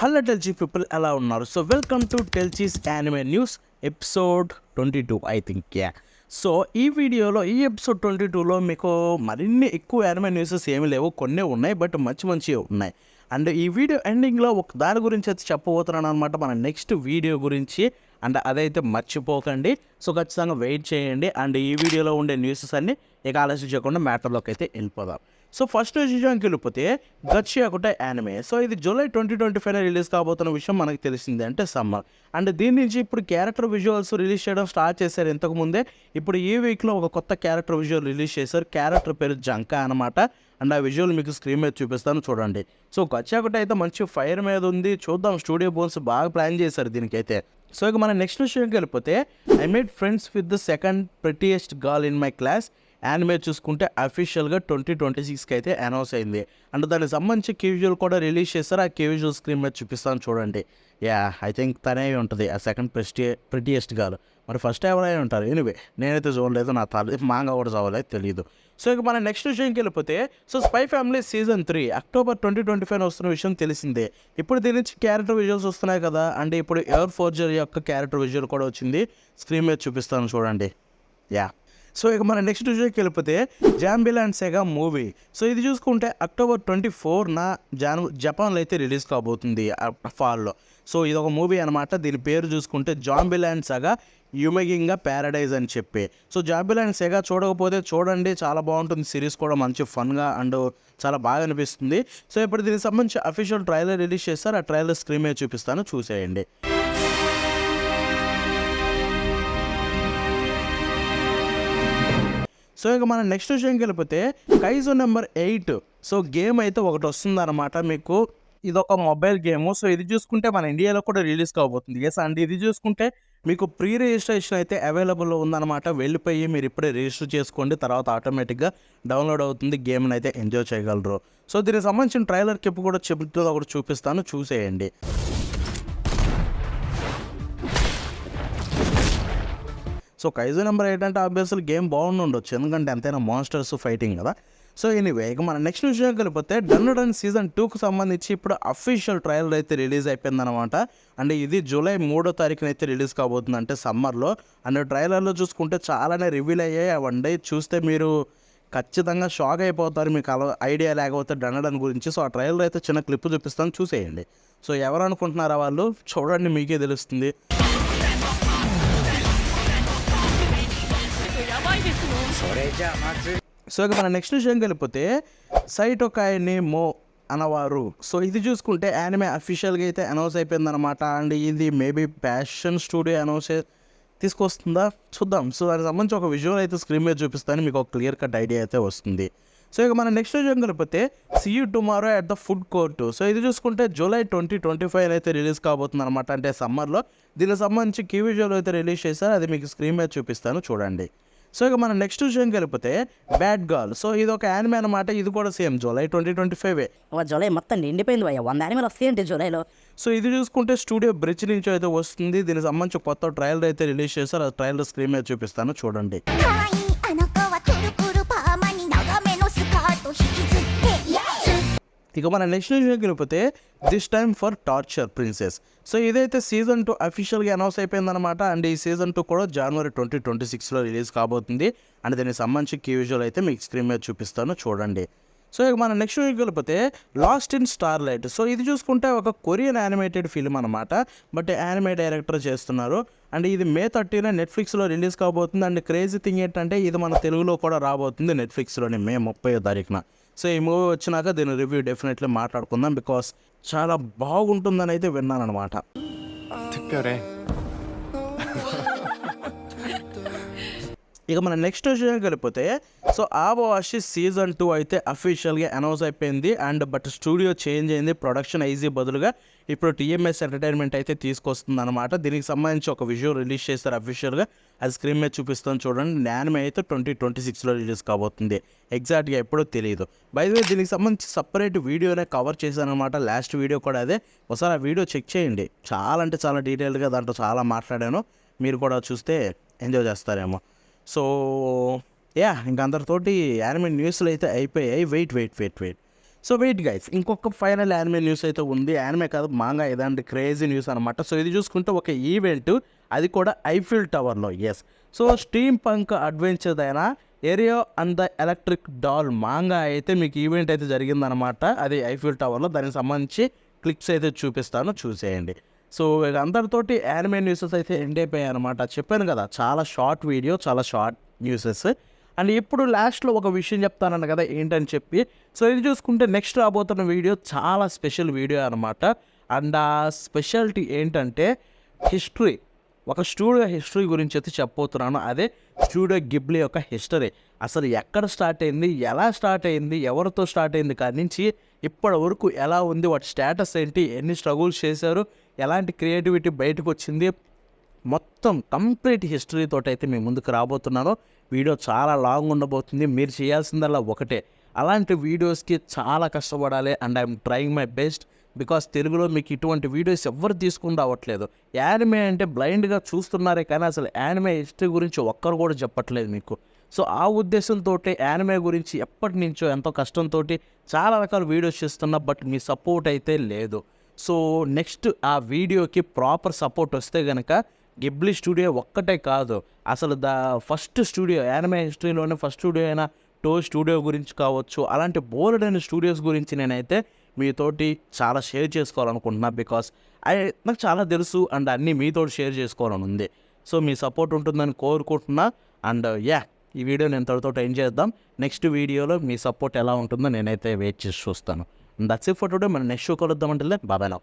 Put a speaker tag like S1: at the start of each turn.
S1: Hello టెల్చీ people ఎలా ఉన్నారు? So welcome to టెల్చీస్ anime news episode 22 I think. So ఈ వీడియోలో ఈ ఎపిసోడ్ 22లో మీకు మరిన్ని ఎక్కువ యానిమే న్యూసెస్ ఏమీ లేవు, కొన్నే ఉన్నాయి, బట్ మంచి ఉన్నాయి. అండ్ ఈ వీడియో ఎండింగ్లో ఒక దాని గురించి అయితే చెప్పబోతున్నాను అనమాట, మన నెక్స్ట్ వీడియో గురించి. అండ్ అదైతే మర్చిపోకండి. సో ఖచ్చితంగా వెయిట్ చేయండి. అండ్ ఈ వీడియోలో ఉండే న్యూసెస్ అన్నీ ఇక ఆలస్యం చేయకుండా మ్యాటర్లోకి అయితే వెళ్ళిపోదాం. సో ఫస్ట్ విషయానికి వెళ్ళిపోతే గచ్చి ఒకటే యానిమే. సో ఇది జూలై 2025 రిలీజ్ కాబోతున్న విషయం మనకు తెలిసిందే, అంటే సమ్మర్. అండ్ దీని నుంచి ఇప్పుడు క్యారెక్టర్ విజువల్స్ రిలీజ్ చేయడం స్టార్ట్ చేశారు ఇంతకుముందే. ఇప్పుడు ఈ వీక్లో ఒక కొత్త క్యారెక్టర్ విజువల్ రిలీజ్ చేశారు. క్యారెక్టర్ పేరు జంకా అనమాట. అండ్ ఆ విజువల్ మీకు స్క్రీన్ మీద చూపిస్తాను చూడండి. సో గచ్చి ఒకటే అయితే మంచి ఫైర్ మీద ఉంది. చూద్దాం, స్టూడియో బోన్స్ బాగా ప్లాన్ చేశారు దీనికైతే. సో ఇక మన నెక్స్ట్ విషయంకి వెళ్ళిపోతే I made friends with the second prettiest girl in my class anime చూసుకుంటే అఫీషియల్గా 2026కి అయితే అనౌన్స్ అయింది. అండ్ దానికి సంబంధించి క్యూజువల్ కూడా రిలీజ్ చేస్తారు. ఆ క్యూజువల్ స్క్రీన్ మీద చూపిస్తాను చూడండి. ఐ థింక్ తనే ఉంటుంది ఆ సెకండ్ ప్రెటియెస్ట్ గర్ల్. మరి ఫస్ట్ ఎవరైనా ఉంటారు. ఎనివే నేనైతే చూడలేదు, నా మాంగా కూడా చదవలేదు, తెలియదు. సో ఇక మన నెక్స్ట్ విషయంకి వెళ్ళిపోతే so spy family season 3 October 2025 వస్తున్న విషయం తెలిసిందే. ఇప్పుడు దీని నుంచి క్యారెక్టర్ విజువల్స్ వస్తున్నాయి కదా. అంటే ఇప్పుడు ఎవర్ ఫోర్జర్ యొక్క క్యారెక్టర్ విజువల్ కూడా వచ్చింది, స్క్రీన్ మీద చూపిస్తాను చూడండి. సో ఇక మన నెక్స్ట్ విషయంకి వెళ్ళిపోతే జాంబిల్ అండ్ సెగా మూవీ. సో ఇది చూసుకుంటే అక్టోబర్ 24న జపాన్లో అయితే రిలీజ్ కాబోతుంది ఫాల్లో. సో ఇది ఒక మూవీ అనమాట. దీని పేరు చూసుకుంటే జాంబిల్ అండ్ సెగా యుమెగింగా ప్యారడైజ్ అని చెప్పి. సో జాంబిల్ అండ్ సెగా చూడకపోతే చూడండి, చాలా బాగుంటుంది. సిరీస్ కూడా మంచి ఫన్గా అండ్ చాలా బాగా అనిపిస్తుంది. సో ఇప్పుడు దీనికి సంబంధించి అఫీషియల్ ట్రైలర్ రిలీజ్ చేస్తారు. ఆ ట్రైలర్ స్క్రీన్ మీద చూపిస్తాను, చూసేయండి. సో ఇక మన నెక్స్ట్ విషయంకి వెళ్ళిపోతే కైజో నెంబర్ 8. సో గేమ్ అయితే ఒకటి వస్తుందన్నమాట మీకు. ఇది ఒక మొబైల్ గేమ్. సో ఇది చూసుకుంటే మన ఇండియాలో కూడా రిలీజ్ కాబోతుంది. అండ్ ఇది చూసుకుంటే మీకు ప్రీ రిజిస్ట్రేషన్ అయితే అవైలబుల్లో ఉందన్నమాట. వెళ్ళిపోయి మీరు ఇప్పుడే రిజిస్టర్ చేసుకోండి, తర్వాత ఆటోమేటిక్గా డౌన్లోడ్ అవుతుంది. గేమ్ని అయితే ఎంజాయ్ చేయగలరు. సో దీనికి సంబంధించిన ట్రైలర్ కిప్ కూడా చెబుతూ ఒకటి చూపిస్తాను, చూసేయండి. సో కైజో నెంబర్ 8 అంటే ఆబ్వియస్లీ గేమ్ బాగుండి ఉండొచ్చు, ఎందుకంటే ఎంతైనా మాన్స్టర్స్ ఫైటింగ్ కదా. సో ఎనీవే ఇక మన నెక్స్ట్ విషయం వెళ్ళిపోతే డన్ సీజన్ 2కు సంబంధించి ఇప్పుడు అఫీషియల్ ట్రయల్ అయితే రిలీజ్ అయిపోయిందనమాట. అండ్ ఇది జూలై 3వ తారీఖున అయితే రిలీజ్ కాబోతుంది, అంటే సమ్మర్లో. అండ్ ట్రైలర్లో చూసుకుంటే చాలానే రివీల్ అయ్యాయి. అవండి చూస్తే మీరు ఖచ్చితంగా షాక్ అయిపోతారు, మీకు అలా ఐడియా లేకపోతే డన్ గురించి. సో ఆ ట్రైలర్ అయితే చిన్న క్లిప్ చూపిస్తాను, చూసేయండి. సో ఎవరు అనుకుంటున్నారా వాళ్ళు, చూడండి మీకే తెలుస్తుంది. సో ఇక మన నెక్స్ట్ విషయం వెళ్ళిపోతే సైటోకాయిని మో అనవారు. సో ఇది చూసుకుంటే యానిమే అఫీషియల్గా అయితే అనౌన్స్ అయిపోయిందనమాట. అండ్ ఇది మేబీ ప్యాషన్ స్టూడియో అనౌన్స్ తీసుకొస్తుందా చూద్దాం. సో దానికి సంబంధించి ఒక విజువల్ అయితే స్క్రీన్ మీద చూపిస్తాను, మీకు ఒక క్లియర్ కట్ ఐడియా అయితే వస్తుంది. సో ఇక మన నెక్స్ట్ విషయం వెళ్ళిపోతే see you tomorrow at the food court. So ఇది చూసుకుంటే జూలై 2025 అయితే రిలీజ్ కాబోతుంది అనమాట, అంటే సమ్మర్లో. దీనికి సంబంధించి కీ విజువల్ అయితే రిలీజ్ చేశారు, అది మీకు స్క్రీన్ మీద చూపిస్తాను చూడండి. సో ఇక మన నెక్స్ట్ విషయం వెళ్ళిపోతే బ్యాడ్ గర్ల్. సో ఇది ఒక యానిమే అనమాట. ఇది కూడా సేమ్ జూలై 2025.
S2: జూలై మొత్తం నిండిపోయింది భయ్య, 100 యానిమేలు వస్తాయంటే జూలైలో.
S1: సో ఇది చూసుకుంటే స్టూడియో బ్రిడ్జ్ నుంచి అయితే వస్తుంది. దీనికి సంబంధించి కొత్త ట్రయల్ అయితే రిలీజ్ చేస్తారు, ఆ ట్రయల్ స్క్రీన్ మీద చూపిస్తాను చూడండి. ఇక మన నెక్స్ట్ విషయం వెళ్ళిపోతే this time for torture princess. So ఇదైతే సీజన్ 2 అఫీషియల్గా అనౌన్స్ అయిపోయిందనమాట. అండ్ ఈ సీజన్ 2 కూడా జనవరి 2026లో రిలీజ్ కాబోతుంది. అండ్ దీనికి సంబంధించి కీ విజువల్ అయితే మీకు స్క్రీన్ మీద చూపిస్తాను చూడండి. సో ఇక మన నెక్స్ట్ వీక్ వెళ్ళిపోతే లాస్ట్ ఇన్ స్టార్లైట్. సో ఇది చూసుకుంటే ఒక కొరియన్ యానిమేటెడ్ ఫిల్మ్ అనమాట, బట్ యానిమే డైరెక్టర్ చేస్తున్నారు. అండ్ ఇది మే 30న నెట్ఫ్లిక్స్లో రిలీజ్ కాబోతుంది. అండ్ క్రేజీ థింగ్ ఏంటంటే ఇది మన తెలుగులో కూడా రాబోతుంది నెట్ఫ్లిక్స్లోని మే 30వ తారీఖున. సో ఈ మూవీ వచ్చినాక దీని రివ్యూ డెఫినెట్లీ మాట్లాడుకుందాం, బికాస్ చాలా బాగుంటుందని అయితే విన్నాను అనమాట. ఇక మన నెక్స్ట్ విషయం వెళ్ళిపోతే సో ఆబోవాషి సీజన్ 2 అయితే అఫీషియల్గా అనౌన్స్ అయిపోయింది. అండ్ బట్ స్టూడియో చేంజ్ అయింది, ప్రొడక్షన్ ఐజీ బదులుగా ఇప్పుడు టీఎంఎస్ ఎంటర్టైన్మెంట్ అయితే తీసుకొస్తుంది అనమాట. దీనికి సంబంధించి ఒక విజువల్ రిలీజ్ చేస్తారు అఫీషియల్గా, అది స్క్రీన్ మీద చూపిస్తాను చూడండి. యానిమే అయితే 2026లో రిలీజ్ కాబోతుంది, ఎగ్జాక్ట్గా ఎప్పుడో తెలియదు. బై ది వే దీనికి సంబంధించి సపరేట్ వీడియోనే కవర్ చేశాను అనమాట, లాస్ట్ వీడియో కూడా అదే. ఒకసారి ఆ వీడియో చెక్ చేయండి, చాలా అంటే చాలా డీటెయిల్గా దాంట్లో చాలా మాట్లాడాను, మీరు కూడా చూస్తే ఎంజాయ్ చేస్తారేమో. సో ఇంక అందరితోటి యానిమే న్యూస్లు అయితే అయిపోయాయి. వెయిట్. సో వెయిట్ గైస్, ఇంకొక ఫైనల్ యానిమే న్యూస్ అయితే ఉంది. యానిమే కాదు, మాంగా, ఇదంటే క్రేజీ న్యూస్ అనమాట. సో ఇది చూసుకుంటే ఒక ఈవెంట్, అది కూడా ఐఫిల్ టవర్లో. Yes, so steampunk adventure అయిన area and the electric doll manga అయితే మీకు ఈవెంట్ అయితే జరిగిందనమాట. అది ఐఫిల్ టవర్లో. దానికి సంబంధించి క్లిప్స్ అయితే చూపిస్తాను, చూసేయండి. సో ఇక అందరితోటి యానిమే న్యూసెస్ అయితే ఎండ్ అయిపోయాయి అనమాట. చెప్పాను కదా, చాలా షార్ట్ వీడియో, చాలా షార్ట్ న్యూసెస్. అండ్ ఇప్పుడు లాస్ట్లో ఒక విషయం చెప్తానన్న కదా ఏంటని చెప్పి. సో ఇది చూసుకుంటే నెక్స్ట్ రాబోతున్న వీడియో చాలా స్పెషల్ వీడియో అనమాట. అండ్ ఆ స్పెషాలిటీ ఏంటంటే హిస్టరీ, ఒక స్టూడియో హిస్టరీ గురించి అయితే చెప్పబోతున్నాను. అదే స్టూడియో గిబ్లీ యొక్క హిస్టరీ. అసలు ఎక్కడ స్టార్ట్ అయింది, ఎలా స్టార్ట్ అయింది, ఎవరితో స్టార్ట్ అయింది కాడి నుంచి ఇప్పటి వరకు ఎలా ఉంది, వాటి స్టేటస్ ఏంటి, ఎన్ని స్ట్రగుల్స్ చేశారు, ఎలాంటి క్రియేటివిటీ బయటకు వచ్చింది, మొత్తం కంప్లీట్ హిస్టరీ తోటి అయితే మేము ముందుకు రాబోతున్నాను. వీడియో చాలా లాంగ్ ఉండబోతుంది. మీరు చేయాల్సిందల్లా ఒకటే, అలాంటి వీడియోస్కి చాలా కష్టపడాలి. And I'm trying my best. Because తెలుగులో మీకు ఇటువంటి వీడియోస్ ఎవ్వరు తీసుకుని రావట్లేదు. యానిమే అంటే బ్లైండ్గా చూస్తున్నారే కానీ అసలు యానిమే హిస్టరీ గురించి ఒక్కరు కూడా చెప్పట్లేదు మీకు. సో ఆ ఉద్దేశంతో యానిమే గురించి ఎప్పటి నుంచో ఎంతో కష్టంతో చాలా రకాల వీడియోస్ చేస్తున్నా, బట్ మీ సపోర్ట్ అయితే లేదు. సో నెక్స్ట్ ఆ వీడియోకి ప్రాపర్ సపోర్ట్ వస్తే కనుక గిబ్లీ స్టూడియో ఒక్కటే కాదు, అసలు ఫస్ట్ స్టూడియో, యానిమే హిస్టరీలోనే ఫస్ట్ స్టూడియో అయిన టో స్టూడియో గురించి కావచ్చు, అలాంటి బోల్డైన స్టూడియోస్ గురించి నేనైతే మీతోటి చాలా షేర్ చేసుకోవాలనుకుంటున్నా. బికాస్ నాకు చాలా తెలుసు అండ్ అన్నీ మీతోటి షేర్ చేసుకోవాలని ఉంది. సో మీ సపోర్ట్ ఉంటుందని కోరుకుంటున్నా. అండ్ ఈ వీడియో నేను త్వరతో ఎండ్ చేద్దాం. నెక్స్ట్ వీడియోలో మీ సపోర్ట్ ఎలా ఉంటుందో నేనైతే వెయిట్ చేసి చూస్తాను. That's it for today. మనం నెక్స్ట్ షో కలుద్దామంటే బాబాయ్.